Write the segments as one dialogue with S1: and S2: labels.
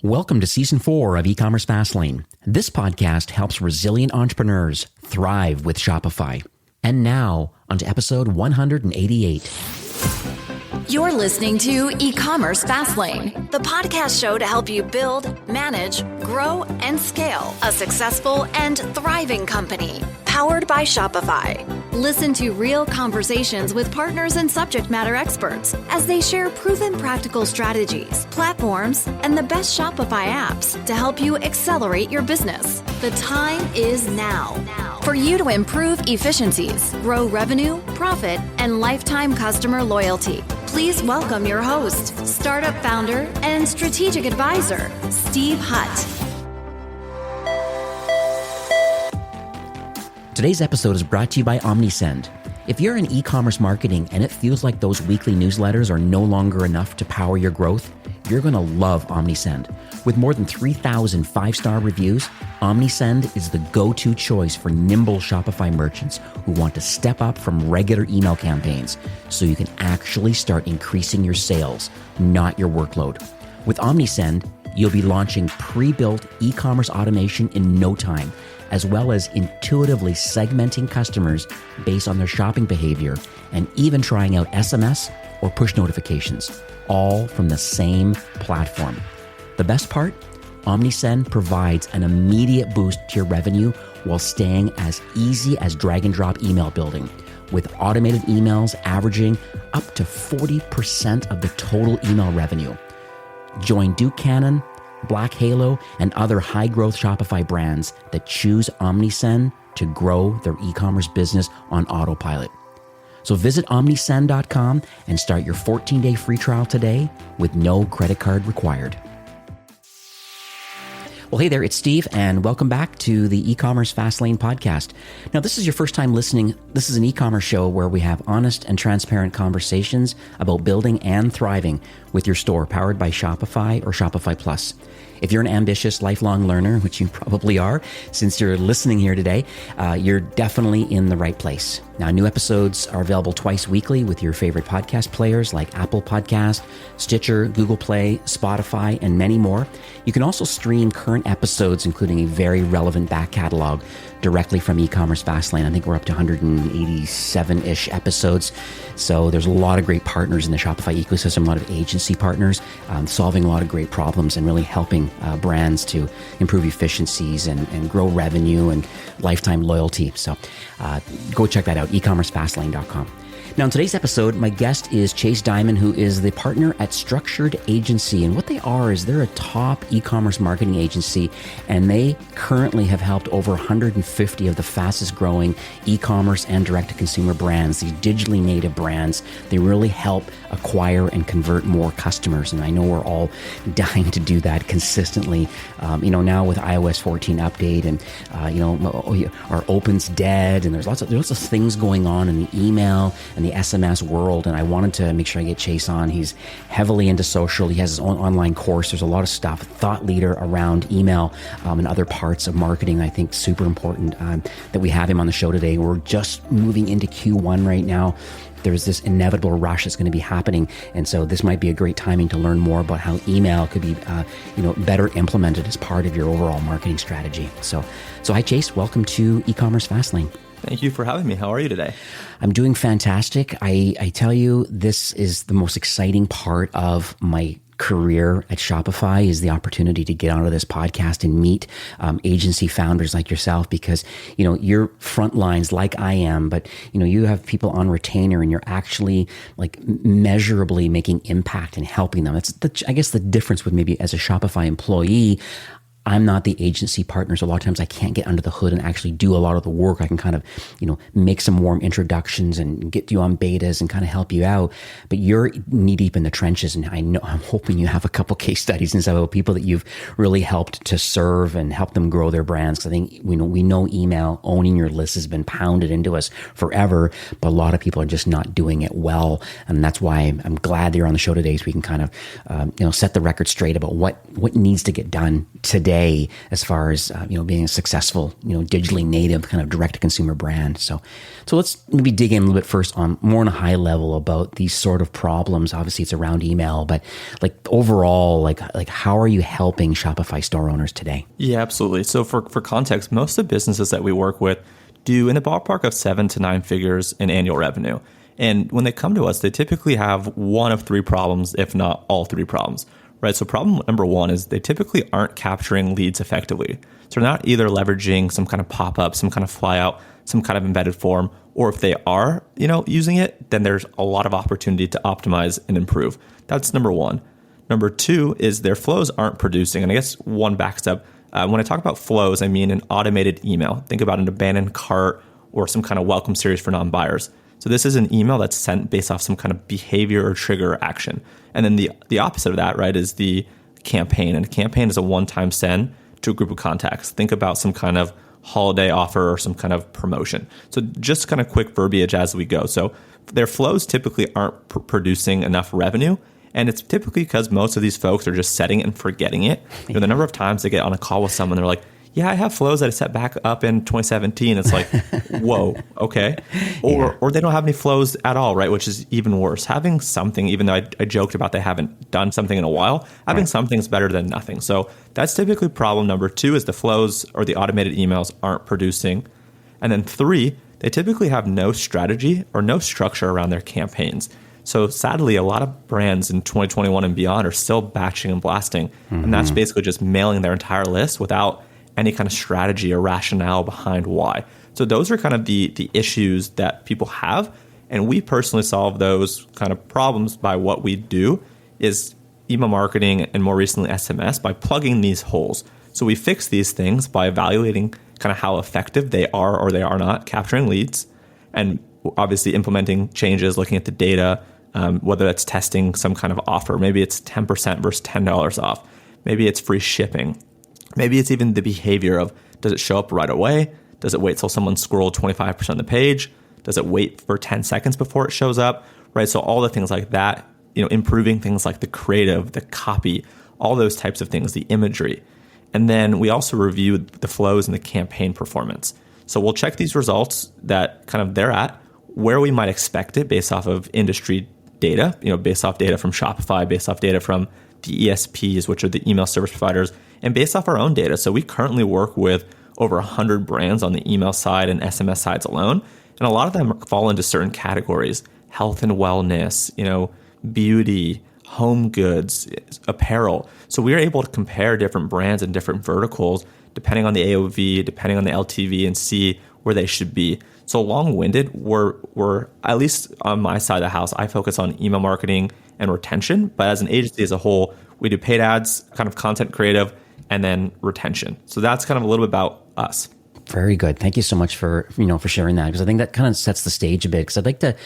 S1: Welcome to Season 4 of Ecommerce Fastlane. This podcast helps resilient entrepreneurs thrive with Shopify. And now, on to episode 188.
S2: You're listening to Ecommerce Fastlane, the podcast show to help you build, manage, grow, and scale a successful and thriving company, powered by Shopify. Listen to real conversations with partners and subject matter experts as they share proven practical strategies, platforms, and the best Shopify apps to help you accelerate your business. The time is now for you to improve efficiencies, grow revenue, profit, and lifetime customer loyalty. Please welcome your host, startup founder and strategic advisor, Steve Hutt.
S1: Today's episode is brought to you by OmniSend. If you're in e-commerce marketing and it feels like those weekly newsletters are no longer enough to power your growth, you're going to love OmniSend. With more than 3,000 five-star reviews, OmniSend is the go-to choice for nimble Shopify merchants who want to step up from regular email campaigns so you can actually start increasing your sales, not your workload. With OmniSend, you'll be launching pre-built e-commerce automation in no time, as well as intuitively segmenting customers based on their shopping behavior and even trying out SMS or push notifications, all from the same platform. The best part? OmniSend provides an immediate boost to your revenue while staying as easy as drag and drop email building, with automated emails averaging up to 40% of the total email revenue. Join Duke Cannon, Black Halo, and other high-growth Shopify brands that choose OmniSend to grow their e-commerce business on autopilot. So visit omnisend.com and start your 14-day free trial today with no credit card required. Well, hey there, it's Steve, and welcome back to the Ecommerce Fastlane podcast. Now, this is your first time listening. This is an e-commerce show where we have honest and transparent conversations about building and thriving with your store powered by Shopify or Shopify Plus. If you're an ambitious lifelong learner, which you probably are, since you're listening here today, you're definitely in the right place. Now, new episodes are available twice weekly with your favorite podcast players like Apple Podcast, Stitcher, Google Play, Spotify, and many more. You can also stream current episodes, including a very relevant back catalog, directly from Ecommerce Fastlane. I think we're up to 187-ish episodes. So there's a lot of great partners in the Shopify ecosystem, a lot of agency partners, solving a lot of great problems and really helping brands to improve efficiencies and grow revenue and lifetime loyalty. So go check that out, ecommercefastlane.com. Now, in today's episode, my guest is Chase Diamond, who is the partner at Structured Agency. And what they are is they're a top e-commerce marketing agency, and they currently have helped over 150 of the fastest growing e-commerce and direct-to-consumer brands, these digitally native brands. They really help acquire and convert more customers. And I know we're all dying to do that consistently. Now with iOS 14 update and, our Open's dead, and there's lots of things going on in the email and the SMS world, and I wanted to make sure I get Chase on. He's heavily into social. He has his own online course. There's a lot of stuff, thought leader around email and other parts of marketing. I think super important that we have him on the show today. We're just moving into Q1 right now. There's this inevitable rush that's going to be happening, and so this might be a great timing to learn more about how email could be, better implemented as part of your overall marketing strategy. So hi Chase, welcome to Ecommerce Fastlane.
S3: Thank you for having me. How are you today?
S1: I'm doing fantastic. I tell you, this is the most exciting part of my career at Shopify is the opportunity to get onto this podcast and meet agency founders like yourself, because you're front lines like I am, but you have people on retainer and you're actually like measurably making impact and helping them. That's I guess the difference with maybe as a Shopify employee. I'm not the agency partner, so a lot of times I can't get under the hood and actually do a lot of the work. I can kind of, make some warm introductions and get you on betas and kind of help you out. But you're knee deep in the trenches, and I'm hoping you have a couple case studies and stuff about people that you've really helped to serve and help them grow their brands. Because I think we know email, owning your list has been pounded into us forever, but a lot of people are just not doing it well, and that's why I'm glad that you're on the show today, so we can kind of, set the record straight about what needs to get done today today as far as being a successful digitally native kind of direct to consumer brand. So let's maybe dig in a little bit first on more on a high level about these sort of problems. Obviously, it's around email, but like overall, like how are you helping Shopify store owners today?
S3: Yeah, absolutely. So for context, most of the businesses that we work with do in the ballpark of 7 to 9 figures in annual revenue. And when they come to us, they typically have one of 3 problems, if not all 3 problems, right? So problem number 1 is they typically aren't capturing leads effectively. So they're not either leveraging some kind of pop-up, some kind of flyout, some kind of embedded form, or if they are, using it, then there's a lot of opportunity to optimize and improve. That's number 1. Number 2 is their flows aren't producing. And I guess one backstep, when I talk about flows, I mean an automated email. Think about an abandoned cart or some kind of welcome series for non-buyers. So this is an email that's sent based off some kind of behavior or trigger or action. And then the opposite of that, right, is the campaign. And a campaign is a one-time send to a group of contacts. Think about some kind of holiday offer or some kind of promotion. So just kind of quick verbiage as we go. So their flows typically aren't producing enough revenue. And it's typically because most of these folks are just setting it and forgetting it. The number of times they get on a call with someone, they're like, yeah, I have flows that I set back up in 2017. It's like, whoa, okay. Or they don't have any flows at all, right? Which is even worse. Having something, even though I joked about they haven't done something in a while, having something is better than nothing. So that's typically problem number 2 is the flows or the automated emails aren't producing. And then 3, they typically have no strategy or no structure around their campaigns. So sadly, a lot of brands in 2021 and beyond are still batching and blasting. Mm-hmm. And that's basically just mailing their entire list without any kind of strategy or rationale behind why. So those are kind of the issues that people have. And we personally solve those kind of problems by what we do is email marketing and more recently SMS by plugging these holes. So we fix these things by evaluating kind of how effective they are or they are not capturing leads, and obviously implementing changes, looking at the data, whether that's testing some kind of offer. Maybe it's 10% versus $10 off. Maybe it's free shipping. Maybe it's even the behavior of, does it show up right away? Does it wait till someone scrolled 25% of the page? Does it wait for 10 seconds before it shows up? Right. So all the things like that, improving things like the creative, the copy, all those types of things, the imagery. And then we also review the flows and the campaign performance. So we'll check these results that kind of they're at, where we might expect it based off of industry data, based off data from Shopify, based off data from the ESPs, which are the email service providers, and based off our own data. So we currently work with over 100 brands on the email side and SMS sides alone. And a lot of them fall into certain categories: health and wellness, beauty, home goods, apparel. So we are able to compare different brands and different verticals depending on the AOV, depending on the LTV, and see where they should be. So long-winded, we're at least on my side of the house, I focus on email marketing and retention. But as an agency as a whole, we do paid ads, kind of content creative, and then retention. So that's kind of a little bit about us.
S1: Very good. Thank you so much for sharing that, because I think that kind of sets the stage a bit, because I'd like to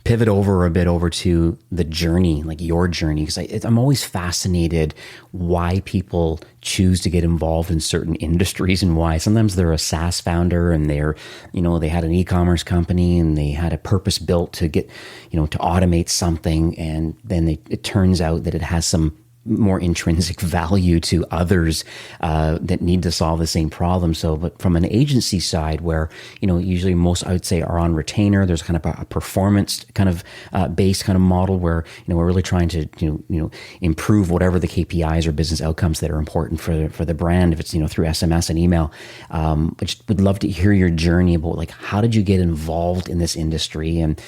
S1: pivot over to the journey, like your journey, because I'm always fascinated why people choose to get involved in certain industries and why. Sometimes they're a SaaS founder and they had an e-commerce company and they had a purpose built to get, to automate something. And then it turns out that it has some more intrinsic value to others that need to solve the same problem. So, but from an agency side, where usually most I would say are on retainer, there's kind of a performance kind of based kind of model where we're really trying to improve whatever the KPIs or business outcomes that are important for the brand. If it's through SMS and email, I just would love to hear your journey about like how did you get involved in this industry and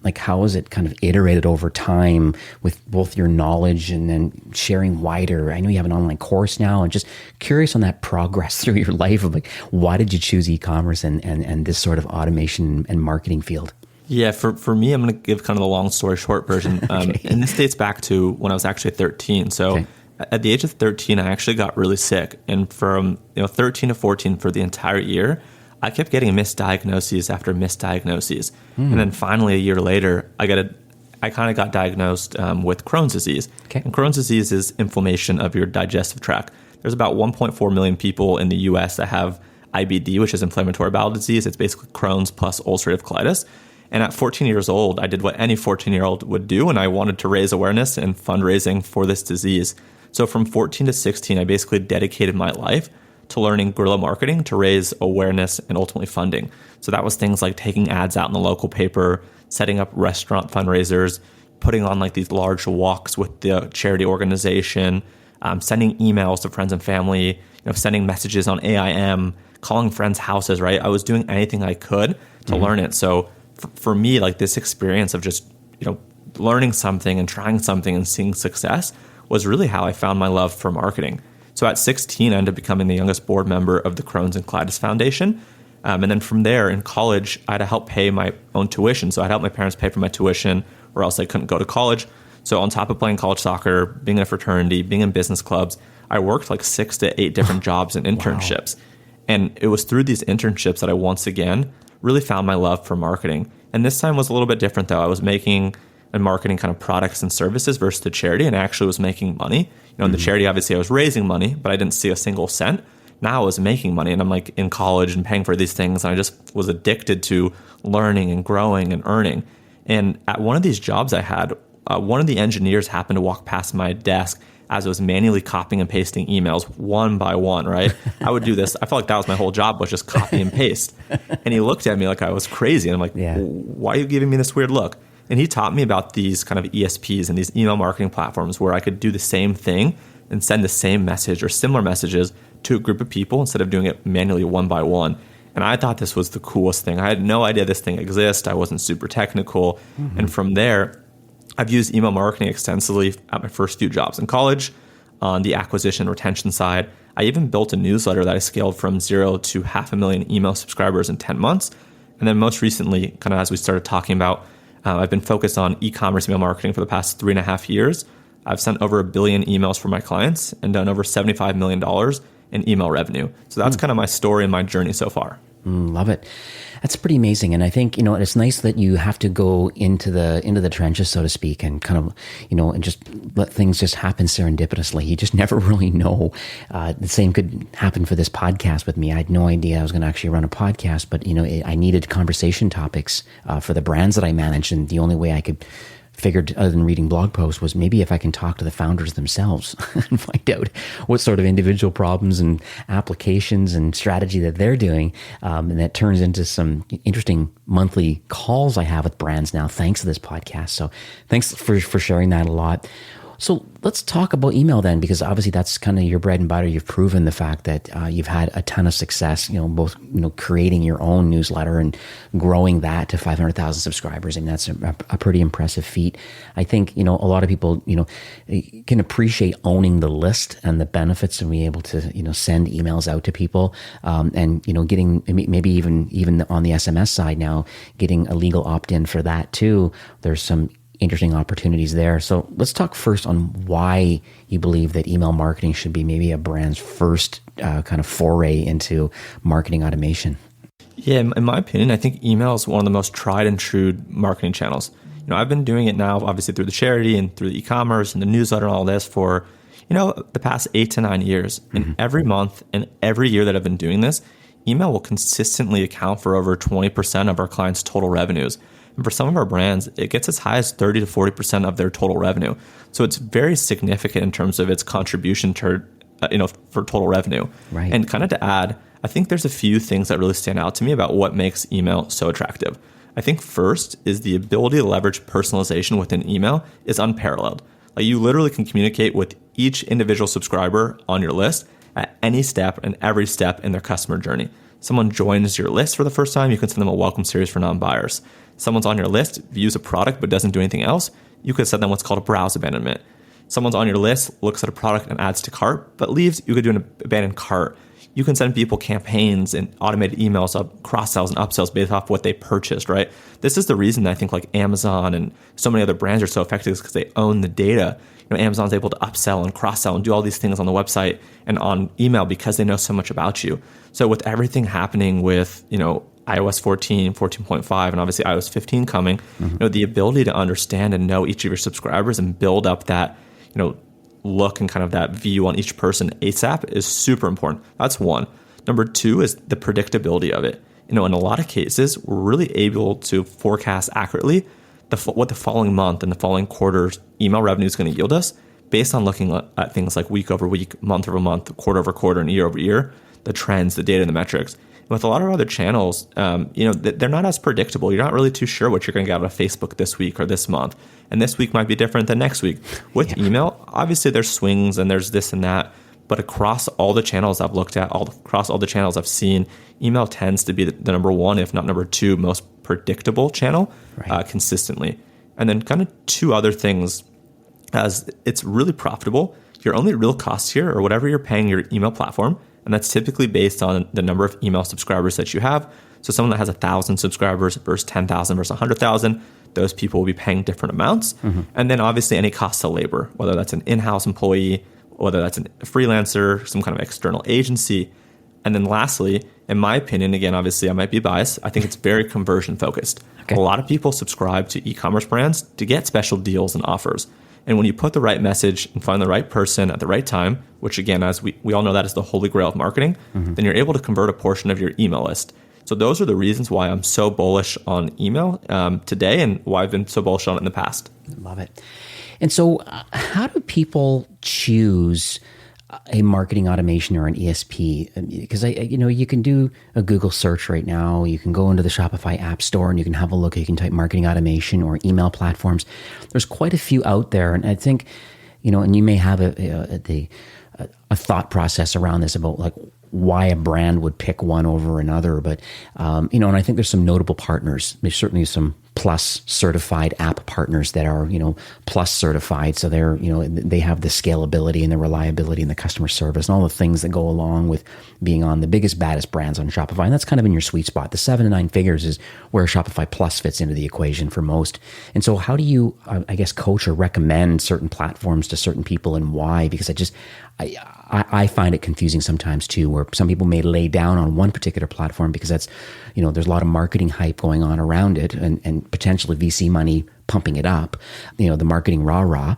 S1: like how is it kind of iterated over time with both your knowledge and then sharing wider. I know you have an online course now, and just curious on that progress through your life of like, why did you choose e-commerce and this sort of automation and marketing field?
S3: Yeah, for me, I'm going to give kind of the long story short version. Okay. And this dates back to when I was actually 13. So at the age of 13, I actually got really sick. And from 13 to 14 for the entire year, I kept getting misdiagnoses after misdiagnoses. And then finally, a year later, I kind of got diagnosed with Crohn's disease. Okay. And Crohn's disease is inflammation of your digestive tract. There's about 1.4 million people in the US that have IBD, which is inflammatory bowel disease. It's basically Crohn's plus ulcerative colitis. And at 14 years old, I did what any 14-year-old would do, and I wanted to raise awareness and fundraising for this disease. So from 14 to 16, I basically dedicated my life to learning guerrilla marketing to raise awareness and ultimately funding. So that was things like taking ads out in the local paper, setting up restaurant fundraisers, putting on like these large walks with the charity organization, sending emails to friends and family, sending messages on AIM, calling friends' houses, right? I was doing anything I could to learn it. So for me, like this experience of just, learning something and trying something and seeing success was really how I found my love for marketing. So at 16, I ended up becoming the youngest board member of the Crohn's and Colitis Foundation. And then from there in college, I had to help pay my own tuition. So I'd help my parents pay for my tuition or else I couldn't go to college. So on top of playing college soccer, being in a fraternity, being in business clubs, I worked like 6 to 8 different jobs and internships. Wow. And it was through these internships that I once again really found my love for marketing. And this time was a little bit different though. I was making and marketing kind of products and services versus the charity, and I actually was making money. In the charity, obviously I was raising money, but I didn't see a single cent. Now I was making money and I'm like in college and paying for these things. And I just was addicted to learning and growing and earning. And at one of these jobs I had, one of the engineers happened to walk past my desk as I was manually copying and pasting emails one by one, right? I would do this. I felt like that was my whole job, was just copy and paste. And he looked at me like I was crazy. And I'm like, why are you giving me this weird look? And he taught me about these kind of ESPs and these email marketing platforms where I could do the same thing and send the same message or similar messages to a group of people instead of doing it manually one by one. And I thought this was the coolest thing. I had no idea this thing exists. I wasn't super technical. And from there, I've used email marketing extensively at my first few jobs in college on the acquisition retention side. I even built a newsletter that I scaled from 0 to 500,000 email subscribers in 10 months. And then most recently, kind of as we started talking about, I've been focused on e-commerce email marketing for the past 3.5 years. I've sent over 1 billion emails for my clients and done over $75 million in email revenue. So that's kind of my story and my journey so far.
S1: Love it. That's pretty amazing. And I think, it's nice that you have to go into the trenches, so to speak, and kind of, and just let things just happen serendipitously. You just never really know. The same could happen for this podcast with me. I had no idea I was going to actually run a podcast, but, I needed conversation topics for the brands that I managed. And the only way I could figured, other than reading blog posts, was maybe if I can talk to the founders themselves and find out what sort of individual problems and applications and strategy that they're doing. And that turns into some interesting monthly calls I have with brands now, thanks to this podcast. So thanks for sharing that a lot. So let's talk about email then, because obviously that's kind of your bread and butter. You've proven the fact that you've had a ton of success, both, creating your own newsletter and growing that to 500,000 subscribers. I mean, that's a pretty impressive feat. I think, a lot of people, can appreciate owning the list and the benefits of being able to, send emails out to people. And, getting maybe even on the SMS side now, getting a legal opt-in for that too. There's some interesting opportunities there. So let's talk first on why you believe that email marketing should be maybe a brand's first kind of foray into marketing automation.
S3: Yeah, in my opinion, I think email is one of the most tried and true marketing channels. I've been doing it now, obviously through the charity and through the e-commerce and the newsletter and all this for, the past 8 to 9 years. And every month and every year that I've been doing this, email will consistently account for over 20% of our clients' total revenues. And for some of our brands, it gets as high as 30 to 40% of their total revenue. So it's very significant in terms of its contribution to, for total revenue.
S1: Right.
S3: And kind of to add, I think there's a few things that really stand out to me about what makes email so attractive. I think first is the ability to leverage personalization within email is unparalleled. Like you literally can communicate with each individual subscriber on your list at any step and every step in their customer journey. Someone joins your list for the first time, you can send them a welcome series for non-buyers. Someone's on your list, views a product but doesn't do anything else, you could send them what's called a browse abandonment. Someone's on your list, looks at a product and adds to cart, but leaves, you could do an abandoned cart. You can send people campaigns and automated emails of cross-sells and upsells based off what they purchased, right? This is the reason that I think like Amazon and so many other brands are so effective, is because they own the data. Amazon's able to upsell and cross-sell and do all these things on the website and on email because they know so much about you. So with everything happening with, iOS 14, 14.5, and obviously iOS 15 coming, the ability to understand and know each of your subscribers and build up that, look and kind of that view on each person ASAP is super important. That's one. Number two is the predictability of it. In a lot of cases, we're really able to forecast accurately what the following month and the following quarter's email revenue is going to yield us based on looking at things like week over week, month over month, quarter over quarter, and year over year, the trends, the data, and the metrics. With a lot of other channels, they're not as predictable. You're not really too sure what you're going to get out of Facebook this week or this month. And this week might be different than next week. With email, obviously there's swings and there's this and that. But across all the channels I've looked at, across all the channels I've seen, email tends to be the number one, if not number two, most predictable channel consistently. And then kind of two other things, as it's really profitable. Your only real cost here, or whatever you're paying your email platform, and that's typically based on the number of email subscribers that you have. So someone that has 1,000 subscribers versus 10,000 versus 100,000, those people will be paying different amounts. And then obviously any cost of labor, whether that's an in-house employee, whether that's a freelancer, some kind of external agency. And then lastly, in my opinion, again, obviously I might be biased, I think it's very conversion focused. Okay. A lot of people subscribe to e-commerce brands to get special deals and offers. And when you put the right message and find the right person at the right time, which again, as we all know, that is the holy grail of marketing, then you're able to convert a portion of your email list. So those are the reasons why I'm so bullish on email today and why I've been so bullish on it in the past.
S1: Love it. And so how do people choose a marketing automation or an ESP? Because you can do a Google search right now. You can go into the Shopify App Store and you can have a look. You can type marketing automation or email platforms. There's quite a few out there, and I think, and you may have a thought process around this about like why a brand would pick one over another. But and I think there's some notable partners. There's certainly some Plus certified app partners that are, Plus certified. So they're, they have the scalability and the reliability and the customer service and all the things that go along with being on the biggest, baddest brands on Shopify. And that's kind of in your sweet spot. The 7 to 9 figures is where Shopify Plus fits into the equation for most. And so how do you, coach or recommend certain platforms to certain people and why? Because I find it confusing sometimes too, where some people may lay down on one particular platform because that's, there's a lot of marketing hype going on around it and potentially VC money pumping it up, the marketing rah-rah,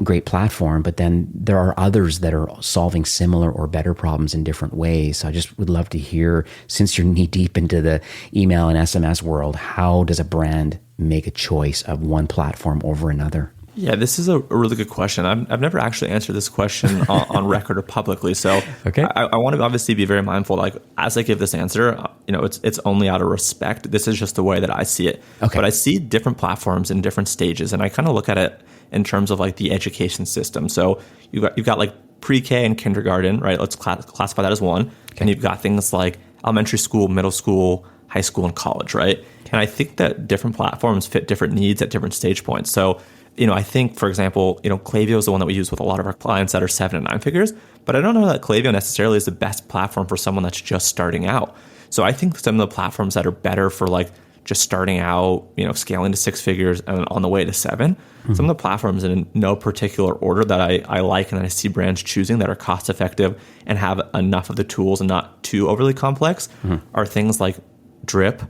S1: great platform. But then there are others that are solving similar or better problems in different ways. So I just would love to hear, since you're knee deep into the email and SMS world, how does a brand make a choice of one platform over another?
S3: Yeah, this is a really good question. I've never actually answered this question on record or publicly. So okay. I want to obviously be very mindful. Like as I give this answer, it's only out of respect. This is just the way that I see it. Okay. But I see different platforms in different stages, and I kind of look at it in terms of like the education system. So you've got like pre-K and kindergarten, right? Let's classify that as one. Okay. And you've got things like elementary school, middle school, high school, and college, right? Okay. And I think that different platforms fit different needs at different stage points. So I think, for example, Klaviyo is the one that we use with a lot of our clients that are 7 and 9 figures, but I don't know that Klaviyo necessarily is the best platform for someone that's just starting out. So I think some of the platforms that are better for like just starting out, scaling to 6 figures and on the way to 7, some of the platforms in no particular order that I like and that I see brands choosing that are cost effective and have enough of the tools and not too overly complex are things like Drip,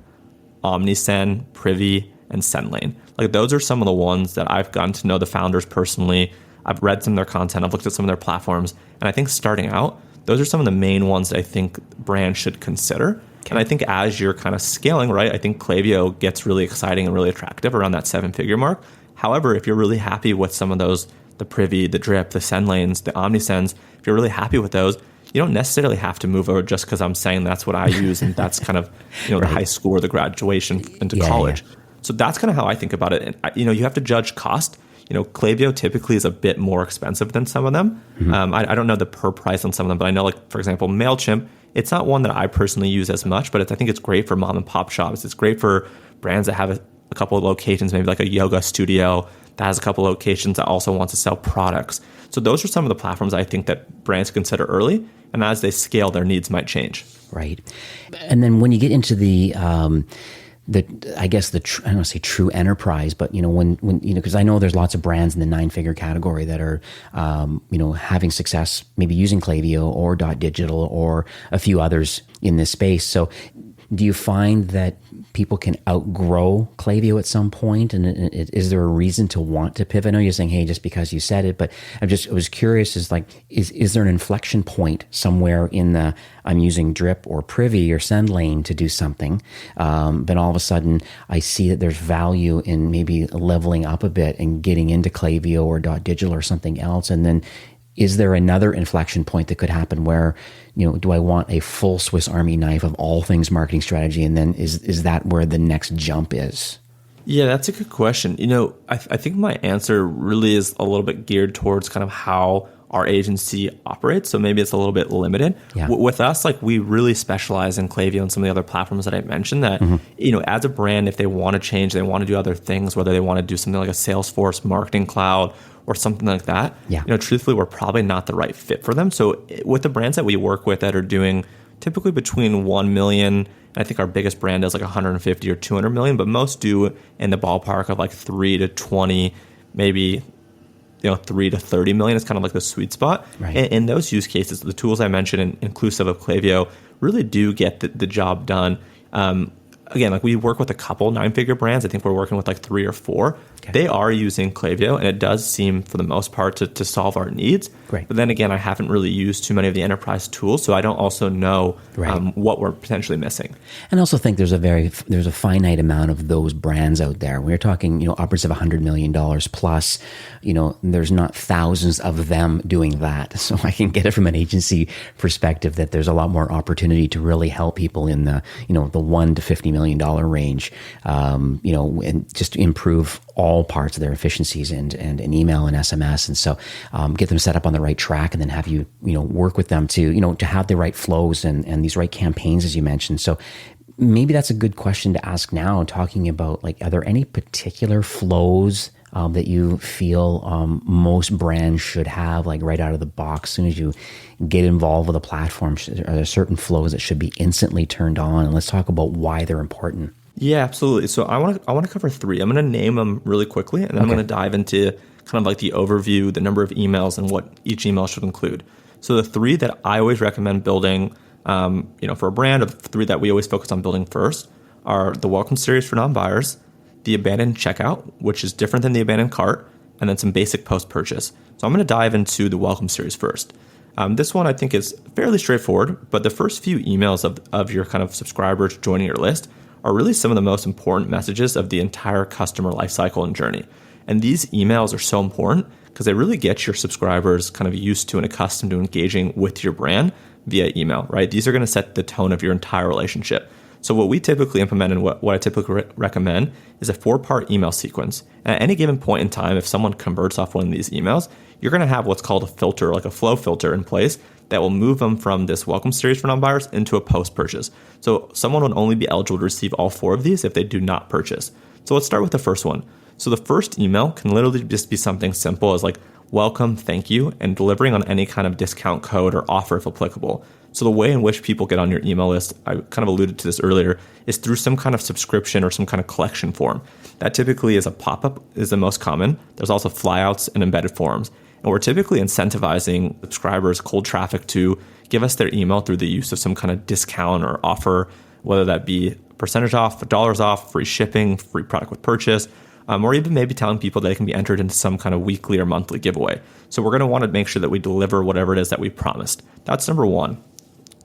S3: OmniSend, Privy, and SendLane. Like those are some of the ones that I've gotten to know the founders personally. I've read some of their content. I've looked at some of their platforms. And I think starting out, those are some of the main ones that I think brands should consider. Okay. And I think as you're kind of scaling, right, I think Klaviyo gets really exciting and really attractive around that 7-figure mark. However, if you're really happy with some of those, the Privy, the Drip, the SendLanes, the OmniSends, if you're really happy with ththose, you don't necessarily have to move over just because I'm saying that's what I use and that's kind of, right. The high school or the graduation into college. Yeah. So that's kind of how I think about it. And, you have to judge cost. Klaviyo typically is a bit more expensive than some of them. I don't know the per price on some of them, but I know, like, for example, MailChimp, it's not one that I personally use as much, but I think it's great for mom and pop shops. It's great for brands that have a couple of locations, maybe like a yoga studio that has a couple of locations that also wants to sell products. So those are some of the platforms I think that brands consider early. And as they scale, their needs might change.
S1: Right. And then when you get into I don't want to say true enterprise, but when because I know there's lots of brands in the 9-figure category that are having success, maybe using Klaviyo or Dot Digital or a few others in this space. So do you find that people can outgrow Klaviyo at some point? And is there a reason to want to pivot? I know you're saying, hey, just because you said it, but I was curious, is there an inflection point somewhere in the, I'm using Drip or Privy or SendLane to do something, but all of a sudden I see that there's value in maybe leveling up a bit and getting into Klaviyo or .digital or something else? And then is there another inflection point that could happen where, do I want a full Swiss Army knife of all things marketing strategy? And then is that where the next jump is?
S3: Yeah, that's a good question. I think my answer really is a little bit geared towards kind of how our agency operates. So maybe it's a little bit limited.
S1: Yeah.
S3: With us, we really specialize in Klaviyo and some of the other platforms that I mentioned that, as a brand, if they want to change, they want to do other things, whether they want to do something like a Salesforce Marketing Cloud or something like that, truthfully, we're probably not the right fit for them. So with the brands that we work with that are doing typically between 1 million, and I think our biggest brand is 150 or 200 million, but most do in the ballpark of 3 to 20, maybe 3 to 30 million is kind of the sweet spot.
S1: Right.
S3: And in those use cases, the tools I mentioned, inclusive of Klaviyo, really do get the job done. Again, we work with a couple 9-figure brands. I think we're working with 3 or 4. Okay. They are using Klaviyo, and it does seem, for the most part, to solve our needs.
S1: Great.
S3: But then again, I haven't really used too many of the enterprise tools, so I don't also know what we're potentially missing.
S1: And I also think there's a finite amount of those brands out there. We're talking, upwards of $100 million plus. There's not thousands of them doing that. So I can get it from an agency perspective that there's a lot more opportunity to really help people in the, the $1 to $50 million range, and just improve all parts of their efficiencies and email and SMS. And so get them set up on the right track, and then have you, work with them to have the right flows and these right campaigns, as you mentioned. So maybe that's a good question to ask now, talking about are there any particular flows that you feel most brands should have right out of the box? As soon as you get involved with a platform, are there certain flows that should be instantly turned on? And let's talk about why they're important.
S3: Yeah, absolutely. So I want to cover 3. I'm going to name them really quickly, and then I'm going to dive into kind of the overview, the number of emails, and what each email should include. So the 3 that I always recommend building, for a brand, or the 3 that we always focus on building first, are the welcome series for non-buyers, the abandoned checkout, which is different than the abandoned cart, and then some basic post-purchase. So I'm going to dive into the welcome series first. This one I think is fairly straightforward, but the first few emails of your kind of subscribers joining your list are really some of the most important messages of the entire customer lifecycle and journey. And these emails are so important because they really get your subscribers kind of used to and accustomed to engaging with your brand via email, right? These are going to set the tone of your entire relationship. So what we typically implement and what I typically recommend is a 4-part email sequence. And at any given point in time, if someone converts off one of these emails, you're going to have what's called a filter, like a flow filter in place that will move them from this welcome series for non-buyers into a post-purchase. So someone would only be eligible to receive all 4 of these if they do not purchase. So let's start with the first one. So the first email can literally just be something simple as welcome, thank you, and delivering on any kind of discount code or offer if applicable. So the way in which people get on your email list, I kind of alluded to this earlier, is through some kind of subscription or some kind of collection form. That typically is a pop-up, is the most common. There's also flyouts and embedded forms. And we're typically incentivizing subscribers, cold traffic, to give us their email through the use of some kind of discount or offer, whether that be percentage off, dollars off, free shipping, free product with purchase, or even maybe telling people that they can be entered into some kind of weekly or monthly giveaway. So we're going to want to make sure that we deliver whatever it is that we promised. That's number 1.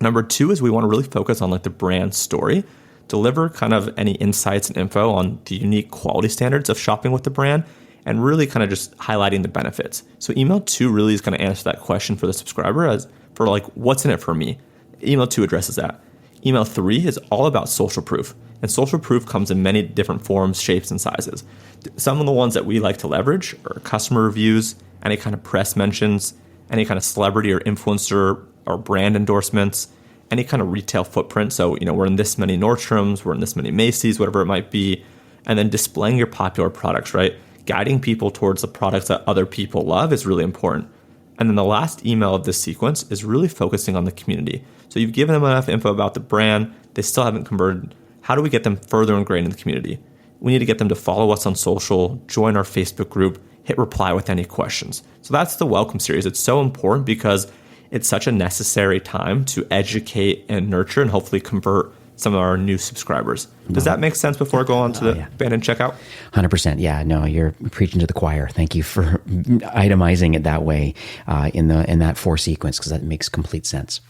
S3: Number 2 is we want to really focus on the brand story, deliver kind of any insights and info on the unique quality standards of shopping with the brand, and really kind of just highlighting the benefits. So email 2 really is going to answer that question for the subscriber as for what's in it for me? Email 2 addresses that. Email 3 is all about social proof. And social proof comes in many different forms, shapes, and sizes. Some of the ones that we like to leverage are customer reviews, any kind of press mentions, any kind of celebrity or influencer or brand endorsements, any kind of retail footprint. So, we're in this many Nordstroms, we're in this many Macy's, whatever it might be. And then displaying your popular products, right? Guiding people towards the products that other people love is really important. And then the last email of this sequence is really focusing on the community. So you've given them enough info about the brand, they still haven't converted. How do we get them further ingrained in the community? We need to get them to follow us on social, join our Facebook group, hit reply with any questions. So that's the welcome series. It's so important because it's such a necessary time to educate and nurture and hopefully convert some of our new subscribers. Does that make sense before I go on to the abandoned checkout?
S1: 100%. Yeah, no, you're preaching to the choir. Thank you for itemizing it that way in that 4 sequence, because that makes complete sense.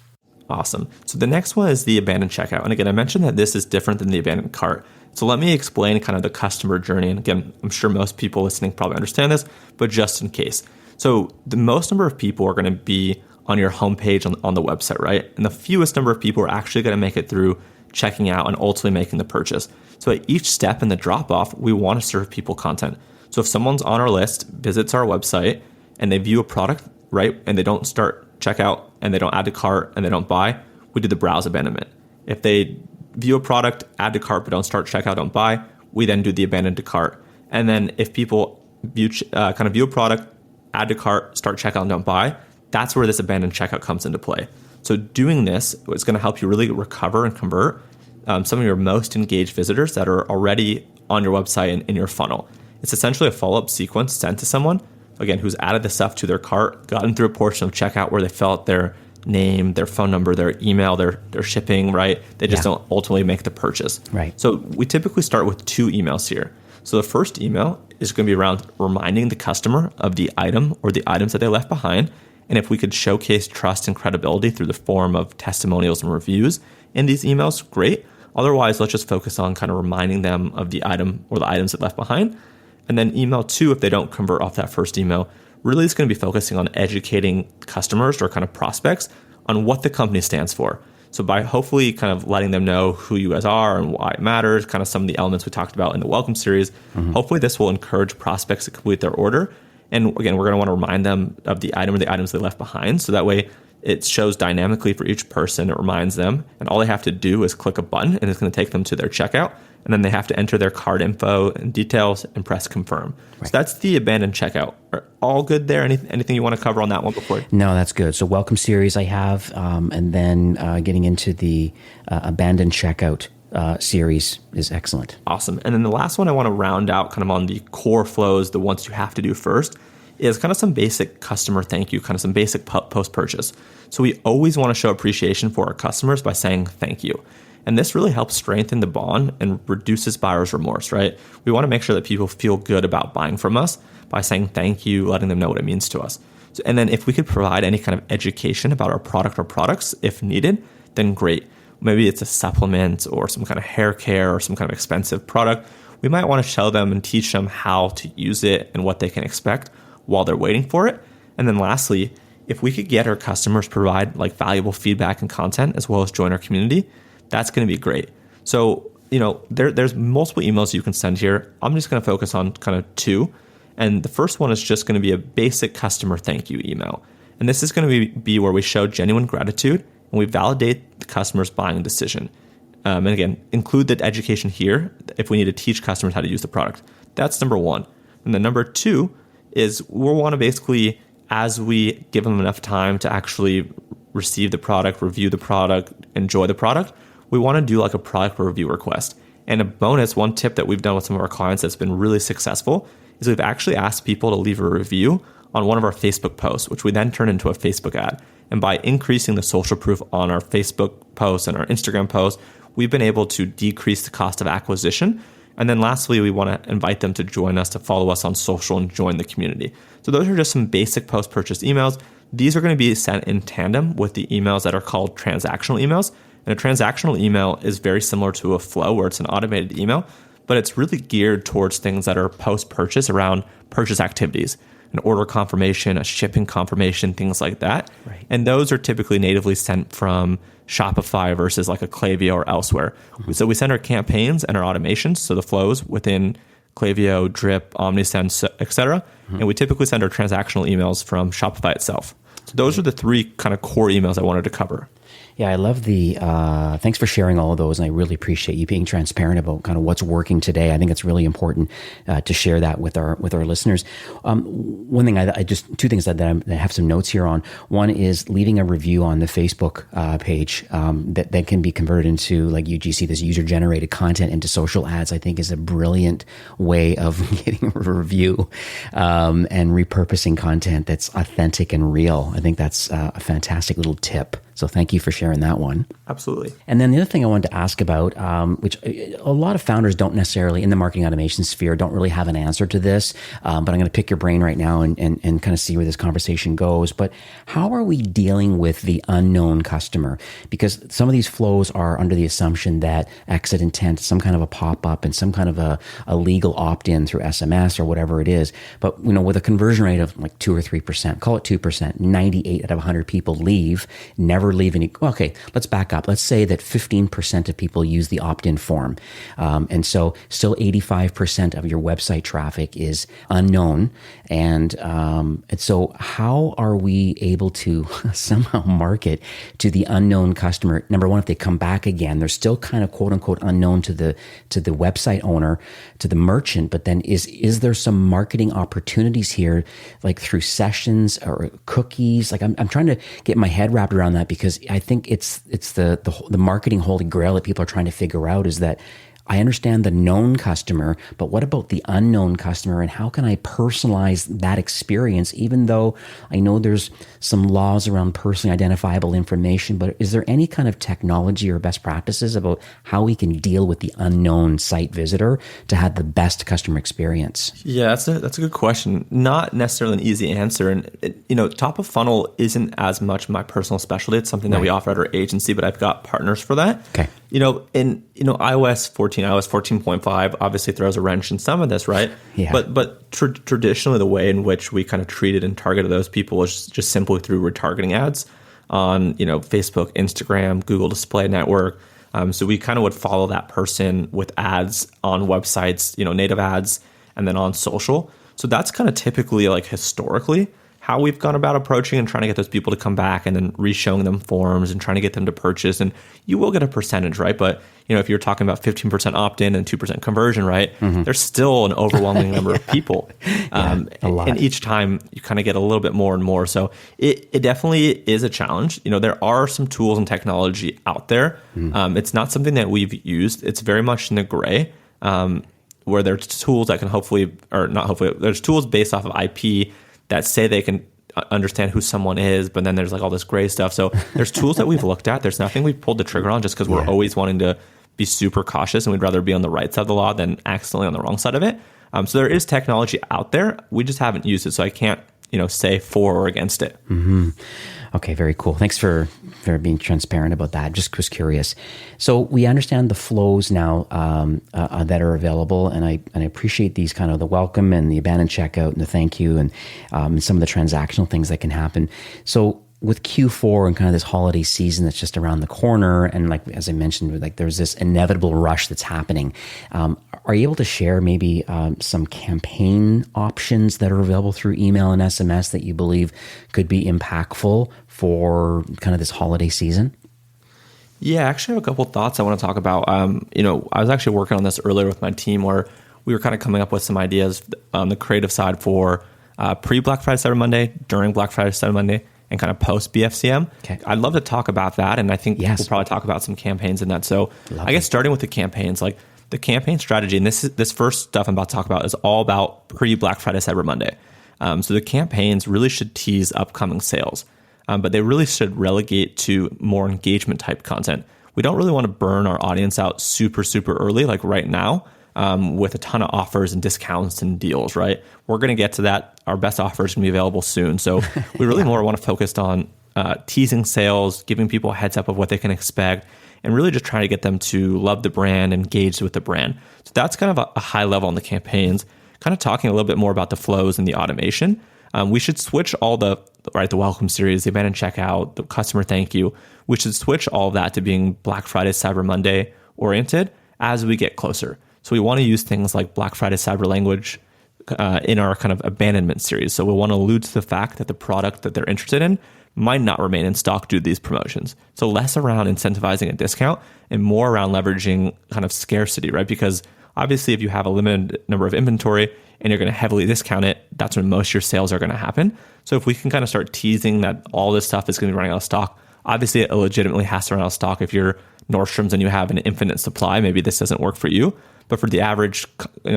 S3: Awesome. So the next one is the abandoned checkout. And again, I mentioned that this is different than the abandoned cart. So let me explain kind of the customer journey. And again, I'm sure most people listening probably understand this, but just in case. So the most number of people are going to be on your homepage on the website, right? And the fewest number of people are actually going to make it through checking out and ultimately making the purchase. So at each step in the drop-off, we want to serve people content. So if someone's on our list, visits our website, and they view a product, right, and they don't start checkout, and they don't add to cart, and they don't buy, we do the browse abandonment. If they view a product, add to cart, but don't start checkout, don't buy, we then do the abandon to cart. And then if people view a product, add to cart, start checkout, and don't buy, that's where this abandoned checkout comes into play. So doing this is going to help you really recover and convert some of your most engaged visitors that are already on your website and in your funnel. It's essentially a follow-up sequence sent to someone, again, who's added the stuff to their cart, gotten through a portion of checkout where they fill out their name, their phone number, their email, their shipping, right? They just don't ultimately make the purchase.
S1: Right.
S3: So we typically start with 2 emails here. So the first email is going to be around reminding the customer of the item or the items that they left behind. And if we could showcase trust and credibility through the form of testimonials and reviews in these emails, great. Otherwise, let's just focus on kind of reminding them of the item or the items that left behind. And then email 2, if they don't convert off that first email, really is going to be focusing on educating customers or kind of prospects on what the company stands for. So by hopefully kind of letting them know who you guys are and why it matters, kind of some of the elements we talked about in the welcome series, hopefully this will encourage prospects to complete their order. And again, we're going to want to remind them of the item or the items they left behind. So that way it shows dynamically for each person. It reminds them. And all they have to do is click a button and it's going to take them to their checkout. And then they have to enter their card info and details and press confirm. Right. So that's the abandoned checkout. Are all good there? Anything you want to cover on that one before?
S1: No, that's good. So welcome series I have, and then getting into the abandoned checkout series is excellent.
S3: Awesome. And then the last one I want to round out kind of on the core flows, the ones you have to do first, is kind of some basic customer thank you, kind of some basic post-purchase. So we always want to show appreciation for our customers by saying thank you. And this really helps strengthen the bond and reduces buyer's remorse, right? We want to make sure that people feel good about buying from us by saying thank you, letting them know what it means to us. So, and then if we could provide any kind of education about our product or products, if needed, then great. Maybe it's a supplement or some kind of hair care or some kind of expensive product. We might want to show them and teach them how to use it and what they can expect while they're waiting for it. And then lastly, if we could get our customers provide like valuable feedback and content as well as join our community, that's going to be great. So, there's multiple emails you can send here. I'm just going to focus on kind of 2. And the first one is just going to be a basic customer thank you email. And this is going to be where we show genuine gratitude and we validate the customer's buying decision. And again, include the education here if we need to teach customers how to use the product. That's number 1. And then number 2 is we'll want to basically, as we give them enough time to actually receive the product, review the product, enjoy the product, we want to do like a product review request. And a bonus, one tip that we've done with some of our clients that's been really successful is we've actually asked people to leave a review on one of our Facebook posts, which we then turn into a Facebook ad. And by increasing the social proof on our Facebook posts and our Instagram posts, we've been able to decrease the cost of acquisition. And then lastly, we want to invite them to join us, to follow us on social and join the community. So those are just some basic post-purchase emails. These are going to be sent in tandem with the emails that are called transactional emails. And a transactional email is very similar to a flow where it's an automated email, but it's really geared towards things that are post-purchase around purchase activities, an order confirmation, a shipping confirmation, things like that.
S1: Right.
S3: And those are typically natively sent from Shopify versus like a Klaviyo or elsewhere. So we send our campaigns and our automations, so the flows within Klaviyo, Drip, Omnisend, etc. And we typically send our transactional emails from Shopify itself. So those are the 3 kind of core emails I wanted to cover.
S1: Yeah, I love the, thanks for sharing all of those. And I really appreciate you being transparent about kind of what's working today. I think it's really important to share that with our listeners. One thing I just, 2 things that I have some notes here on. One is leaving a review on the Facebook page that can be converted into, like UGC, this user generated content into social ads, I think is a brilliant way of getting a review and repurposing content that's authentic and real. I think that's a fantastic little tip. So thank you for sharing that one.
S3: Absolutely.
S1: And then the other thing I wanted to ask about, which a lot of founders don't necessarily in the marketing automation sphere don't really have an answer to this, but I'm going to pick your brain right now and kind of see where this conversation goes. But how are we dealing with the unknown customer? Because some of these flows are under the assumption that exit intent, some kind of a pop-up and some kind of a legal opt-in through SMS or whatever it is. But with a conversion rate of like 2 or 3%, call it 2%, 98 out of 100 people leave, never leave any. Okay, let's back up. Let's say that 15% of people use the opt-in form. And so still 85% of your website traffic is unknown. And so how are we able to somehow market to the unknown customer? Number one, if they come back again, they're still kind of quote unquote unknown to the website owner, to the merchant. But then is there some marketing opportunities here, like through sessions or cookies? Like I'm trying to get my head wrapped around that, because I think it's the marketing holy grail that people are trying to figure out, is that I understand the known customer, but what about the unknown customer, and how can I personalize that experience? Even though I know there's some laws around personally identifiable information, but is there any kind of technology or best practices about how we can deal with the unknown site visitor to have the best customer experience?
S3: Yeah, that's a good question. Not necessarily an easy answer. And top of funnel isn't as much my personal specialty. It's something that we offer at our agency, but I've got partners for that.
S1: Okay.
S3: iOS 14.5 obviously throws a wrench in some of this, right?
S1: Yeah.
S3: But traditionally, the way in which we kind of treated and targeted those people was just simply through retargeting ads on, Facebook, Instagram, Google Display Network. So we kind of would follow that person with ads on websites, native ads, and then on social. So that's kind of typically, like, historically how we've gone about approaching and trying to get those people to come back, and then re-showing them forms and trying to get them to purchase. And you will get a percentage, right? But, if you're talking about 15% opt-in and 2% conversion, right? Mm-hmm. There's still an overwhelming number of people.
S1: A lot.
S3: And each time you kind of get a little bit more and more. So it definitely is a challenge. There are some tools and technology out there. It's not something that we've used. It's very much in the gray, where there's tools that can there's tools based off of IP that say they can understand who someone is, but then there's like all this gray stuff. So there's tools that we've looked at. There's nothing we've pulled the trigger on, just because we're always wanting to be super cautious, and we'd rather be on the right side of the law than accidentally on the wrong side of it. So there is technology out there. We just haven't used it. So I can't, say for or against it.
S1: Mm-hmm. Okay, very cool. Thanks for being transparent about that. Just was curious. So we understand the flows now that are available, and I appreciate these kind of the welcome and the abandoned checkout and the thank you and some of the transactional things that can happen. So with Q4 and kind of this holiday season that's just around the corner, and like as I mentioned, like there's this inevitable rush that's happening. Are you able to share maybe some campaign options that are available through email and SMS that you believe could be impactful for kind of this holiday season?
S3: Yeah, actually, I have a couple of thoughts I want to talk about. I was actually working on this earlier with my team, where we were kind of coming up with some ideas on the creative side for pre-Black Friday, Cyber Monday, during Black Friday, Cyber Monday, and kind of post BFCM. Okay. I'd love to talk about that, and I think we'll probably talk about some campaigns in that. So I guess starting with the campaigns, like the campaign strategy, and this first stuff I'm about to talk about is all about pre-Black Friday, Cyber Monday. So the campaigns really should tease upcoming sales, but they really should relegate to more engagement type content. We don't really want to burn our audience out super, super early, like right now, with a ton of offers and discounts and deals, right? We're going to get to that. Our best offers can be available soon. So we really more want to focus on teasing sales, giving people a heads up of what they can expect, and really just trying to get them to love the brand, engage with the brand. So that's kind of a high level on the campaigns. Kind of talking a little bit more about the flows and the automation. We should switch all the welcome series, the abandoned checkout, the customer thank you. We should switch all of that to being Black Friday, Cyber Monday oriented as we get closer. So we want to use things like Black Friday cyber language in our kind of abandonment series. So we want to allude to the fact that the product that they're interested in might not remain in stock due to these promotions. So less around incentivizing a discount and more around leveraging kind of scarcity, right? Because obviously if you have a limited number of inventory and you're going to heavily discount it, that's when most of your sales are going to happen. So if we can kind of start teasing that all this stuff is going to be running out of stock, obviously it legitimately has to run out of stock. If you're Nordstrom's and you have an infinite supply, maybe this doesn't work for you. But for the average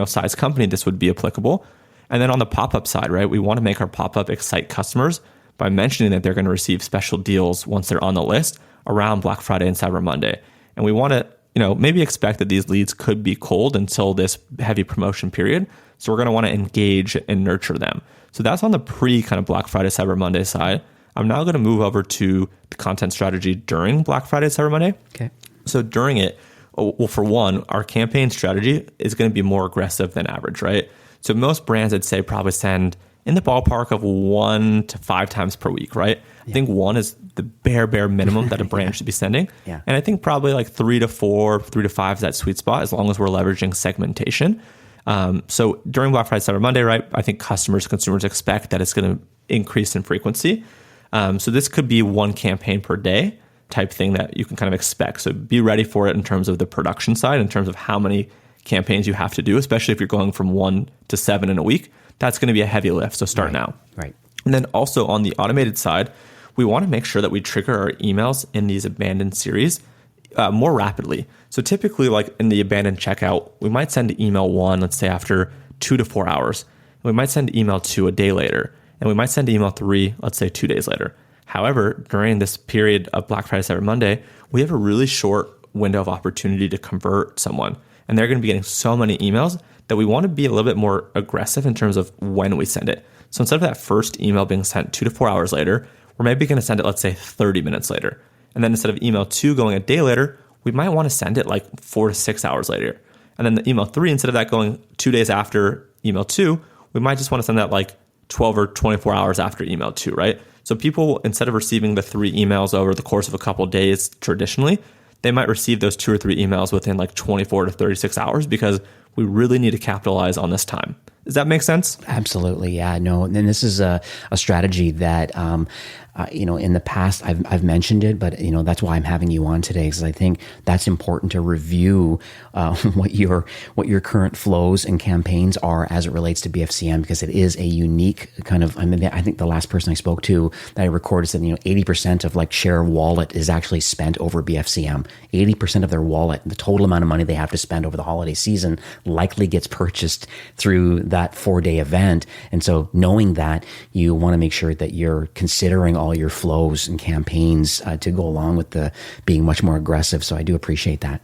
S3: size company, this would be applicable. And then on the pop-up side, right, we want to make our pop-up excite customers, by mentioning that they're going to receive special deals once they're on the list around Black Friday and Cyber Monday. And we want to, maybe expect that these leads could be cold until this heavy promotion period. So we're going to want to engage and nurture them. So that's on the pre kind of Black Friday, Cyber Monday side. I'm now going to move over to the content strategy during Black Friday, Cyber Monday.
S1: Okay.
S3: So during it, well, for one, our campaign strategy is going to be more aggressive than average, right? So most brands, I'd say, probably send in the ballpark of 1 to 5 times per week, right? Yeah. I think 1 is the bare minimum that a brand should be sending.
S1: Yeah.
S3: And I think probably like 3 to 4, 3 to 5 is that sweet spot, as long as we're leveraging segmentation. So during Black Friday, Cyber Monday, right, I think consumers expect that it's going to increase in frequency. So this could be 1 campaign per day type thing that you can kind of expect. So be ready for it in terms of the production side, in terms of how many campaigns you have to do, especially if you're going from 1 to 7 in a week. That's going to be a heavy lift. So start now.
S1: Right.
S3: And then also on the automated side, we want to make sure that we trigger our emails in these abandoned series more rapidly. So typically, like in the abandoned checkout, we might send email 1, let's say after 2 to 4 hours. We might send email 2 a day later. And we might send email 3, let's say 2 days later. However, during this period of Black Friday, Cyber Monday, we have a really short window of opportunity to convert someone. And they're going to be getting so many emails that we want to be a little bit more aggressive in terms of when we send it. So instead of that first email being sent 2 to 4 hours later, we're maybe going to send it, let's say 30 minutes later. And then instead of email 2 going a day later, we might want to send it like 4 to 6 hours later. And then the email 3, instead of that going 2 days after email 2, we might just want to send that like 12 or 24 hours after email 2, right? So people, instead of receiving the 3 emails over the course of a couple of days traditionally, they might receive those 2 or 3 emails within like 24 to 36 hours because we really need to capitalize on this time. Does that make sense?
S1: Absolutely. Yeah, no. And this is a strategy that, in the past I've mentioned it, but that's why I'm having you on today, because I think that's important to review what your current flows and campaigns are as it relates to BFCM, because it is a unique kind of. I think the last person I spoke to that I recorded said 80% of like share of wallet is actually spent over BFCM. 80% of their wallet, the total amount of money they have to spend over the holiday season, likely gets purchased through that 4-day event. And so knowing that, you want to make sure that you're considering all your flows and campaigns to go along with the being much more aggressive. So I do appreciate that.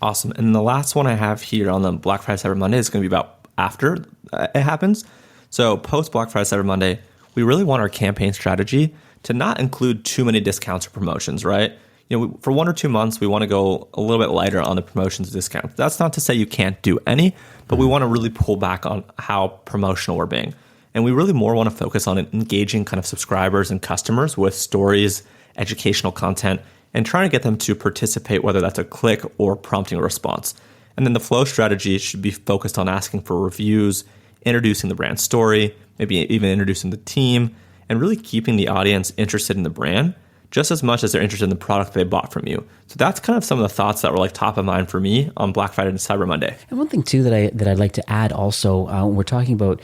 S3: Awesome. And the last one I have here on the Black Friday, Cyber Monday is going to be about after it happens. So post Black Friday, Cyber Monday, we really want our campaign strategy to not include too many discounts or promotions, right? For 1 or 2 months, we want to go a little bit lighter on the promotions and discounts. That's not to say you can't do any, but we want to really pull back on how promotional we're being. And we really more want to focus on engaging kind of subscribers and customers with stories, educational content, and trying to get them to participate, whether that's a click or prompting a response. And then the flow strategy should be focused on asking for reviews, introducing the brand story, maybe even introducing the team, and really keeping the audience interested in the brand just as much as they're interested in the product they bought from you. So that's kind of some of the thoughts that were like top of mind for me on Black Friday and Cyber Monday.
S1: And one thing too that I'd like to add also, when we're talking about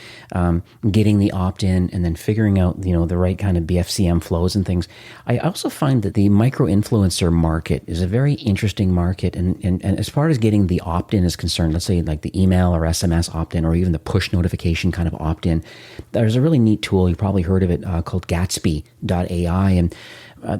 S1: getting the opt-in and then figuring out the right kind of BFCM flows and things, I also find that the micro-influencer market is a very interesting market. And as far as getting the opt-in is concerned, let's say like the email or SMS opt-in or even the push notification kind of opt-in, there's a really neat tool, you probably heard of it, called Gatsby.ai. And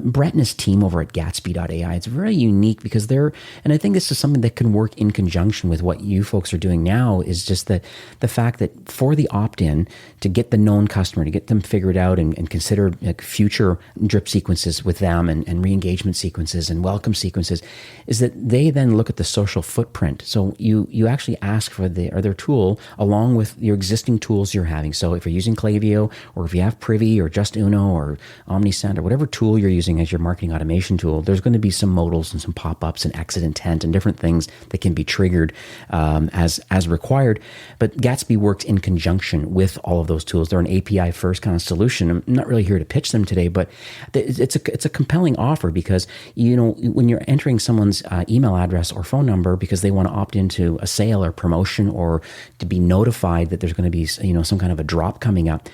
S1: Brett and his team over at Gatsby.ai, it's very unique because and I think this is something that can work in conjunction with what you folks are doing now, is just the fact that for the opt-in, to get the known customer, to get them figured out and consider like future drip sequences with them and re-engagement sequences and welcome sequences, is that they then look at the social footprint. So you actually ask for their tool along with your existing tools you're having. So if you're using Klaviyo, or if you have Privy or Just Uno or OmniSend or whatever tool you're using as your marketing automation tool, there's going to be some modals and some pop-ups and exit intent and different things that can be triggered as required. But Gatsby works in conjunction with all of those tools. They're an API first kind of solution. I'm not really here to pitch them today, but it's a compelling offer because when you're entering someone's email address or phone number because they want to opt into a sale or promotion or to be notified that there's going to be some kind of a drop coming up,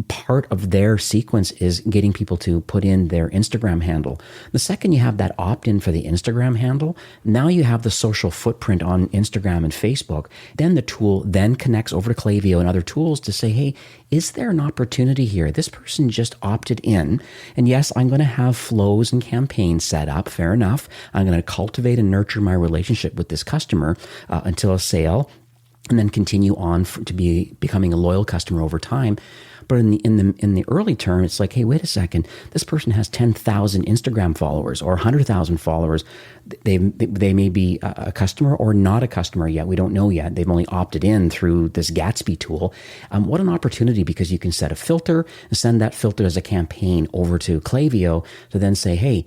S1: part of their sequence is getting people to put in their Instagram handle. The second you have that opt-in for the Instagram handle, now you have the social footprint on Instagram and Facebook. Then the tool then connects over to Klaviyo and other tools to say, hey, is there an opportunity here? This person just opted in. And yes, I'm going to have flows and campaigns set up. Fair enough. I'm going to cultivate and nurture my relationship with this customer until a sale, and then continue on to becoming a loyal customer over time. But in the early term, it's like, hey, wait a second. This person has 10,000 Instagram followers or 100,000 followers. They may be a customer or not a customer yet. We don't know yet. They've only opted in through this Gatsby tool. What an opportunity, because you can set a filter and send that filter as a campaign over to Klaviyo to then say, hey,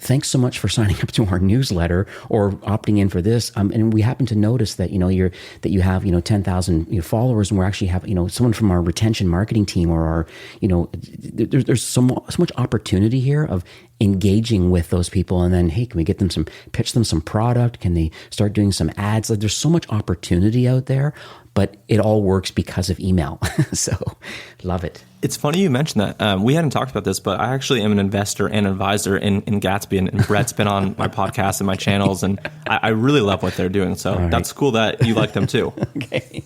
S1: thanks so much for signing up to our newsletter or opting in for this. And we happen to notice that you have 10,000 followers, and we actually have someone from our retention marketing team or our there's so much opportunity here of engaging with those people. And then, hey, can we get them pitch them some product? Can they start doing some ads? Like, there's so much opportunity out there, but it all works because of email. So love it.
S3: It's funny you mentioned that. We hadn't talked about this, but I actually am an investor and advisor in Gatsby, and Brett's been on my podcast and my channels, and I really love what they're doing. So That's cool that you like them too.
S1: Okay.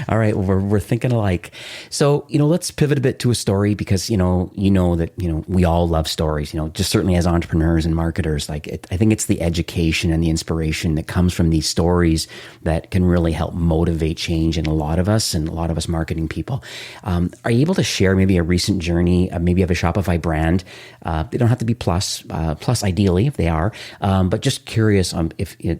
S1: All right. Well, we're thinking alike. So, let's pivot a bit to a story, because, that, we all love stories, just certainly as entrepreneurs and marketers. I think it's the education and the inspiration that comes from these stories that can really help motivate change in a lot of us marketing people. Are you able to share maybe a recent journey, maybe of a Shopify brand? They don't have to be plus ideally if they are, but just curious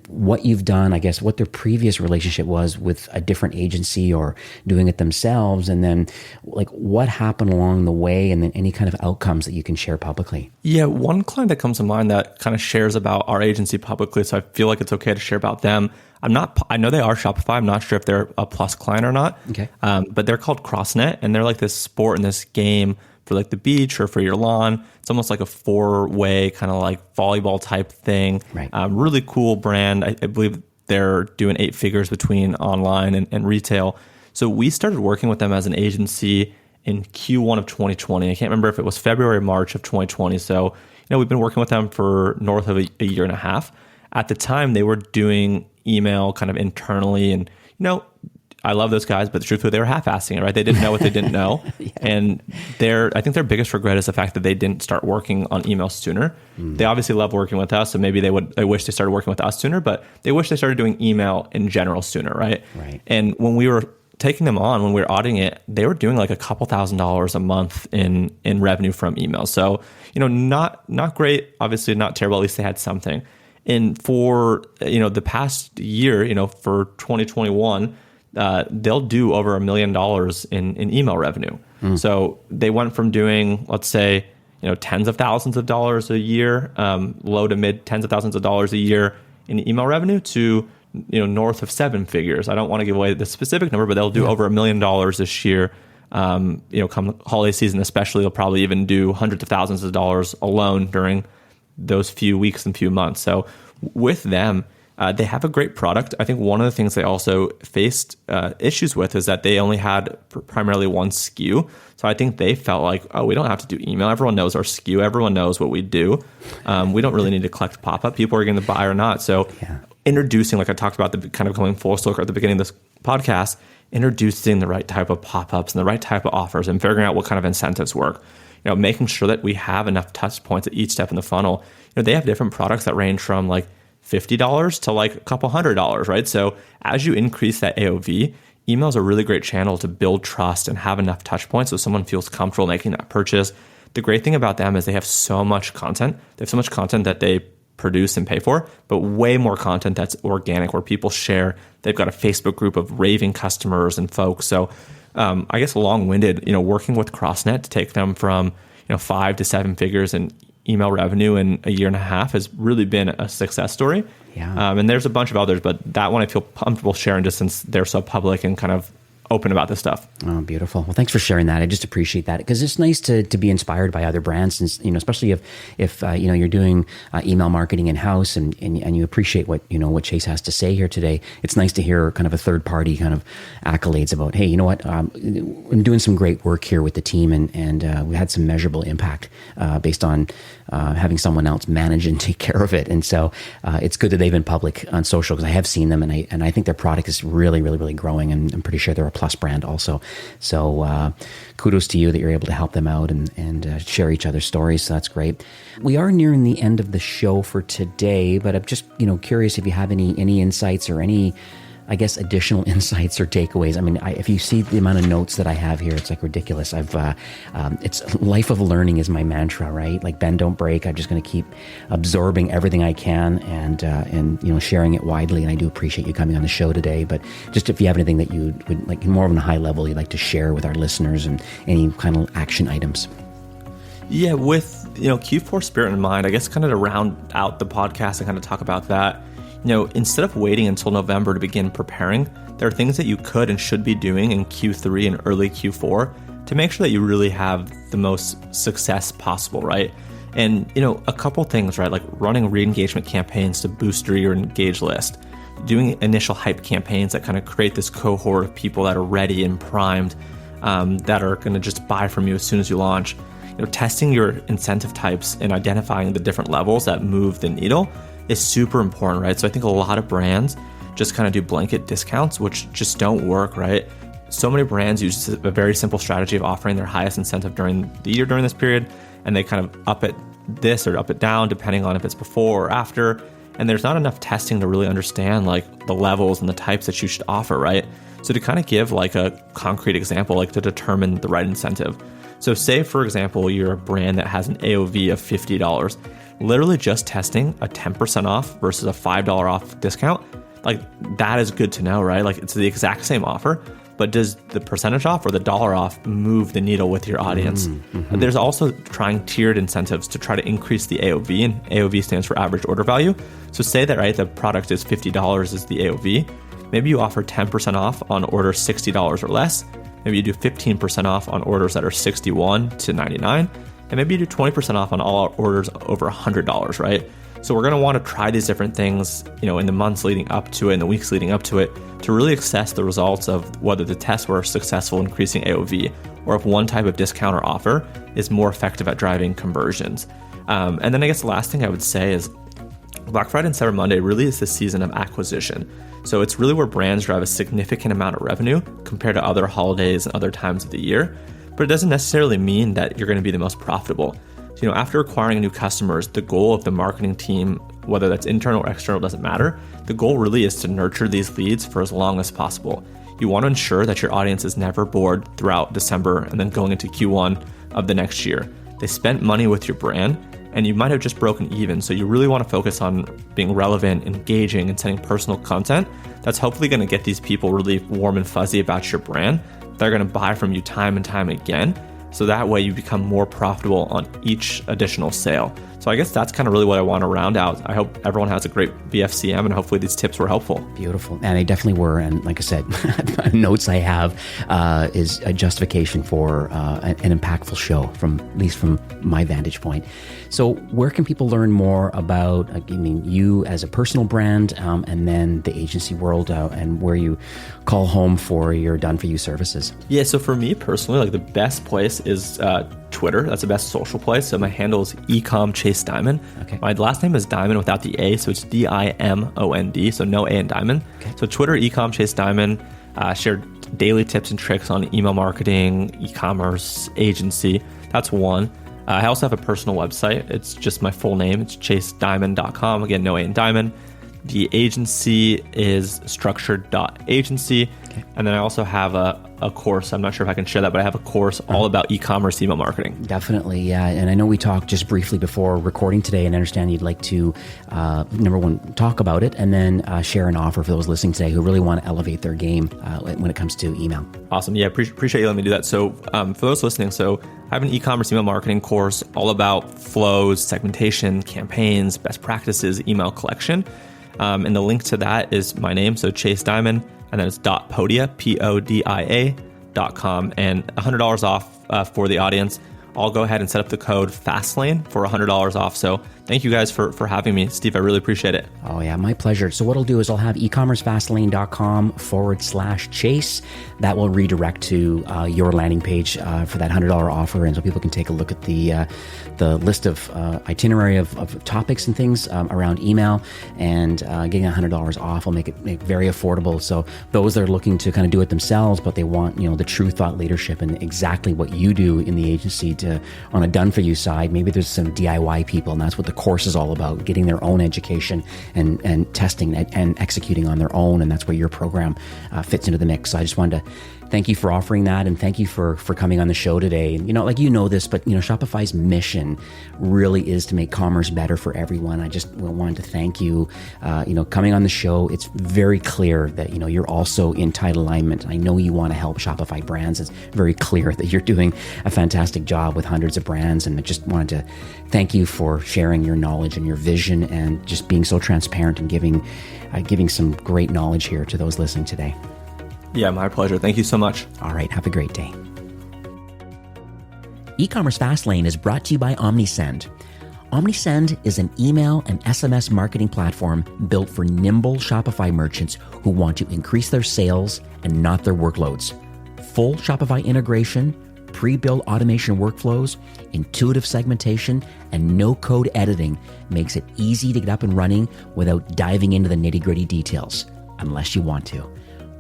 S1: what you've done, I guess, what their previous relationship was with a different agency or doing it themselves, and then what happened along the way, and then any kind of outcomes that you can share publicly.
S3: Yeah, one client that comes to mind that kind of shares about our agency publicly, so I feel like it's okay to share about them. I know they are Shopify. I'm not sure if they're a Plus client or not.
S1: Okay.
S3: But they're called CrossNet, and they're like this sport and this game for like the beach or for your lawn. It's almost like a 4-way kind of like volleyball type thing.
S1: Right.
S3: Really cool brand. I believe they're doing 8 figures between online and retail. So we started working with them as an agency in Q1 of 2020. I can't remember if it was February or March of 2020. So, we've been working with them for north of a year and a half. At the time, they were doing email kind of internally, and I love those guys, but truthfully, they were half-assing it, right? They didn't know what they didn't know. Yeah. And I think their biggest regret is the fact that they didn't start working on email sooner. They obviously love working with us, so maybe they wish they started working with us sooner, but they wish they started doing email in general sooner, right?
S1: Right.
S3: And when we were taking them on, when we were auditing it, they were doing like a couple $1,000s a month in revenue from email. So, not great, obviously not terrible, at least they had something. And for, the past year, for 2021, they'll do over $1 million in email revenue. So they went from doing, let's say, tens of thousands of dollars a year, low to mid tens of thousands of dollars a year in email revenue to, north of 7 figures. I don't want to give away the specific number, but they'll do over $1 million this year. Come holiday season, especially, they'll probably even do hundreds of thousands of dollars alone during those few weeks and few months. So with them, they have a great product. I think one of the things they also faced issues with is that they only had primarily one SKU. So I think they felt like, we don't have to do email. Everyone knows our SKU. Everyone knows what we do. We don't really need to collect pop-up. People are going to buy or not. So introducing, like I talked about, the kind of going full circle at the beginning of this podcast, introducing the right type of pop-ups and the right type of offers and figuring out what kind of incentives work. Making sure that we have enough touch points at each step in the funnel. They have different products that range from like $50 to like a couple $100, right? So as you increase that AOV, email is a really great channel to build trust and have enough touch points so someone feels comfortable making that purchase. The great thing about them is they have so much content. They have so much content that they produce and pay for, but way more content that's organic where people share. They've got a Facebook group of raving customers and folks. So I guess long-winded, working with CrossNet to take them from 5 to 7 figures in email revenue in a year and a half has really been a success story.
S1: Yeah.
S3: And there's a bunch of others, but that one I feel comfortable sharing just since they're so public and kind of open about this stuff.
S1: Oh, beautiful. Well, thanks for sharing that. I just appreciate that, because it's nice to be inspired by other brands, and especially if you're doing email marketing in house and you appreciate what Chase has to say here today. It's nice to hear kind of a third party kind of accolades about, hey, you know what, I'm doing some great work here with the team, and we had some measurable impact based on having someone else manage and take care of it. And so it's good that they've been public on social, because I have seen them, and I think their product is really, really, really growing, and I'm pretty sure they're a plus brand also. So kudos to you that you're able to help them out and share each other's stories. So that's great. We are nearing the end of the show for today, but I'm just curious if you have any insights or any, I guess, additional insights or takeaways. I mean, if you see the amount of notes that I have here, it's like ridiculous. It's life of learning is my mantra, right? Like bend, don't break. I'm just going to keep absorbing everything I can and sharing it widely. And I do appreciate you coming on the show today. But just if you have anything that you would like, more of a high level, you'd like to share with our listeners, and any kind of action items.
S3: Yeah, with Q4 spirit in mind, I guess kind of to round out the podcast and kind of talk about that. Instead of waiting until November to begin preparing, there are things that you could and should be doing in Q3 and early Q4 to make sure that you really have the most success possible, right? And, a couple things, right? Like running re-engagement campaigns to boost your engage list, doing initial hype campaigns that kind of create this cohort of people that are ready and primed, that are going to just buy from you as soon as you launch. Testing your incentive types and identifying the different levels that move the needle is super important, right? So I think a lot of brands just kind of do blanket discounts, which just don't work, right? So many brands use a very simple strategy of offering their highest incentive during the year during this period, and they kind of up it this or up it down depending on if it's before or after. And there's not enough testing to really understand like the levels and the types that you should offer, right? So to kind of give like a concrete example, like to determine the right incentive. So say, for example, you're a brand that has an AOV of $50. Literally just testing a 10% off versus a $5 off discount, like that is good to know, right? Like it's the exact same offer, but does the percentage off or the dollar off move the needle with your audience? Mm-hmm. There's also trying tiered incentives to try to increase the AOV, and AOV stands for average order value. So say that, right, the product is $50 is the AOV. Maybe you offer 10% off on orders $60 or less. Maybe you do 15% off on orders that are $61 to $99. And maybe you do 20% off on all orders over $100, right? So we're going to want to try these different things, in the months leading up to it and the weeks leading up to it to really assess the results of whether the tests were successful increasing AOV, or if one type of discount or offer is more effective at driving conversions. And then I guess the last thing I would say is Black Friday and Cyber Monday really is the season of acquisition. So it's really where brands drive a significant amount of revenue compared to other holidays and other times of the year. But it doesn't necessarily mean that you're going to be the most profitable. So, after acquiring new customers, the goal of the marketing team, whether that's internal or external, doesn't matter. The goal really is to nurture these leads for as long as possible. You want to ensure that your audience is never bored throughout December and then going into Q1 of the next year. They spent money with your brand, and you might have just broken even. So you really want to focus on being relevant, engaging, and sending personal content that's hopefully going to get these people really warm and fuzzy about your brand. They're going to buy from you time and time again. So that way you become more profitable on each additional sale. So I guess that's kind of really what I want to round out. I hope everyone has a great BFCM, and hopefully these tips were helpful.
S1: Beautiful. And they definitely were. And like I said, notes I have is a justification for an impactful show, at least from my vantage point. So where can people learn more about, you as a personal brand, and then the agency world, and where you call home for your done-for-you services? Yeah,
S3: so for me personally, like the best place is Twitter. That's the best social place. So my handle is ecom Chase Diamond.
S1: Okay.
S3: My last name is Diamond without the A, so it's DIMOND, so no A in Diamond. Okay. So Twitter, ecom Chase Diamond. Share daily tips and tricks on email marketing, e-commerce, agency. That's one. I also have a personal website. It's just my full name. It's chasediamond.com. Again, no A in Diamond. The agency is structured.agency. Okay. And then I also have a course. I'm not sure if I can share that, but I have a course all about e-commerce email marketing.
S1: Definitely, yeah. And I know we talked just briefly before recording today, and I understand you'd like to, number one, talk about it, and then share an offer for those listening today who really want to elevate their game when it comes to email.
S3: Awesome. Yeah, appreciate you letting me do that. So for those listening, so I have an e-commerce email marketing course all about flows, segmentation, campaigns, best practices, email collection. And the link to that is my name, so Chase Diamond. and then it's .podia, PODIA.com, and $100 off for the audience. I'll go ahead and set up the code FASTLANE for $100 off. So thank you guys for having me. Steve, I really appreciate it.
S1: Oh yeah, my pleasure. So what I'll do is I'll have ecommercefastlane.com/chase. That will redirect to your landing page for that $100 offer. And so people can take a look at the list of itinerary of topics and things around email, and getting $100 off will make it very affordable. So those that are looking to kind of do it themselves, but they want, the true thought leadership and exactly what you do in the agency on a done for you side. Maybe there's some DIY people, and that's what the course is all about, getting their own education and testing and executing on their own. And that's where your program fits into the mix. So I just wanted to thank you for offering that, and thank you for coming on the show today. And this, but Shopify's mission really is to make commerce better for everyone. I just wanted to thank you. Coming on the show, it's very clear that you're also in tight alignment. I know you want to help Shopify brands. It's very clear that you're doing a fantastic job with hundreds of brands, and I just wanted to thank you for sharing your knowledge and your vision, and just being so transparent and giving some great knowledge here to those listening today.
S3: Yeah, my pleasure. Thank you so much.
S1: All right. Have a great day. E-commerce Fastlane is brought to you by OmniSend. OmniSend is an email and SMS marketing platform built for nimble Shopify merchants who want to increase their sales and not their workloads. Full Shopify integration, pre-built automation workflows, intuitive segmentation, and no-code editing makes it easy to get up and running without diving into the nitty-gritty details, unless you want to.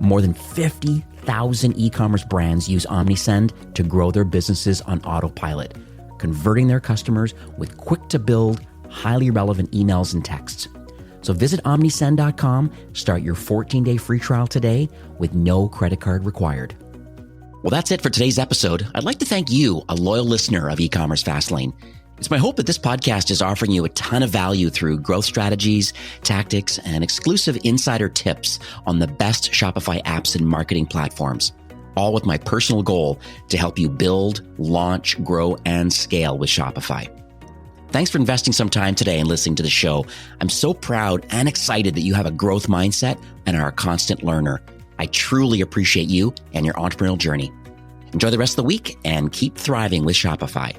S1: More than 50,000 e-commerce brands use OmniSend to grow their businesses on autopilot, converting their customers with quick-to-build, highly relevant emails and texts. So visit omnisend.com, start your 14-day free trial today with no credit card required. Well, that's it for today's episode. I'd like to thank you, a loyal listener of E-commerce Fastlane. It's my hope that this podcast is offering you a ton of value through growth strategies, tactics, and exclusive insider tips on the best Shopify apps and marketing platforms, all with my personal goal to help you build, launch, grow, and scale with Shopify. Thanks for investing some time today and listening to the show. I'm so proud and excited that you have a growth mindset and are a constant learner. I truly appreciate you and your entrepreneurial journey. Enjoy the rest of the week and keep thriving with Shopify.